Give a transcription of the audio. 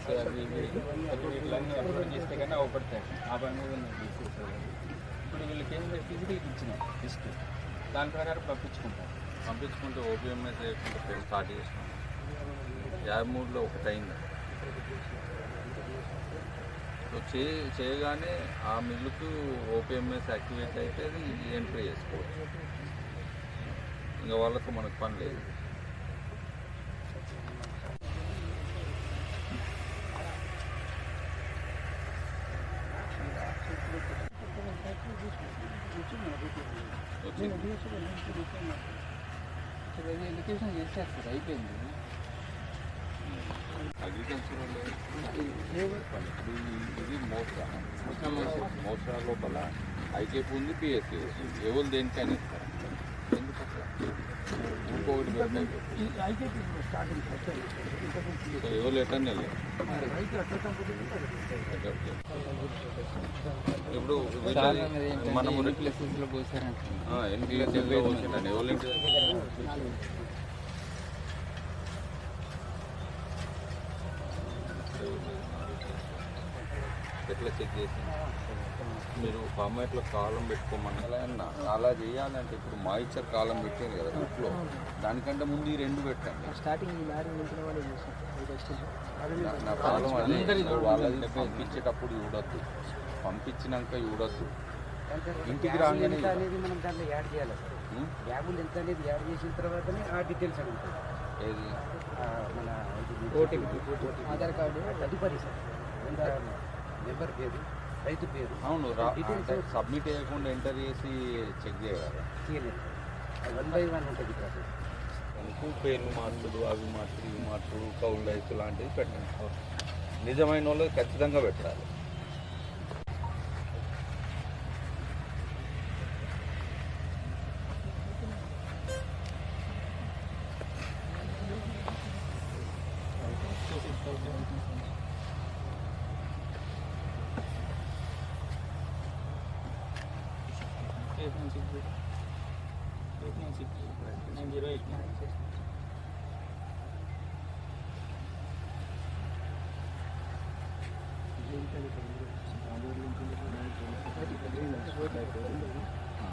Cases అవి వీళ్ళన్నీ upload చేస్తే కానీ అవపడతాయి. ఆ పని మీద తీసేసేవాళ్ళు. ఇప్పుడు వీళ్ళకి ఏం ఫిజికల్కి ఇచ్చినాం లిస్ట్, దాని ప్రకారం పంపించుకుంటే ఓపీఎంఎస్ చేయకుండా స్టార్ట్ చేసినాం. 53లో ఒకటి అయింది. సో చేయగానే ఆ మిల్లుకు ఓపీఎంఎస్ యాక్టివేట్ అయితే అది ఎంట్రీ చేసుకోవచ్చు. ఇంకా వాళ్ళతో మనకు పని లేదు. ఎడ్యుకేషన్ చేశారు సార్, అయిపోయింది. అగ్రికల్చర్ ఇది మోసా లోపల ఐకేపీ ఉంది, పిఎస్సీ ఉంది. ఎవరు దేనికైనా ఇస్తారు. ఇంకొకటి ఎవరు ఎటర్న్ వెళ్ళారు. ఇప్పుడు మనము ఎన్ని ప్లేసెస్లో పోసారంటే ఎన్ని ప్లేసెస్లో పోసిందండి ఎవరు ఎట్లా చెక్ చేసి మీరు ఫార్మాట్లో కాలం పెట్టుకోమన్నా అలా చేయాలంటే ఇప్పుడు మాయిశ్చర్ కాలం పెట్టారు కదా ఇంట్లో, దానికంటే ముందు ఈ రెండు పెట్టండి. నా కాలం వాళ్ళని పంపించేటప్పుడు చూడొద్దు, పంపించినాక చూడొద్దు. ఇంటికి రాగానే అనేది మనం దాంట్లో యాడ్ చేయాలి సార్. యాబుల్ ఎంత అనేది యాడ్ చేసిన తర్వాతనే ఆ డీటెయిల్స్ అడుగుతాయి. ఏది మన ఓటీపీ, ఆధార్ కార్డు, తదుపరి సార్ నెంబర్ పేరు, రైతు పేరు. అవును, సబ్మిట్ చేయకుండా ఎంటర్ చేసి చెక్ చేయాలి. చేయలేదు 1 by 1 ఉంటుంది ప్రాసెస్. ఇంకో పేర్లు మార్చుడు, అవి మార్చుడు, ఇవి మార్చుడు, కౌలు రైతు లాంటివి పెట్టండి. నిజమైన వాళ్ళు ఖచ్చితంగా పెట్టాలి.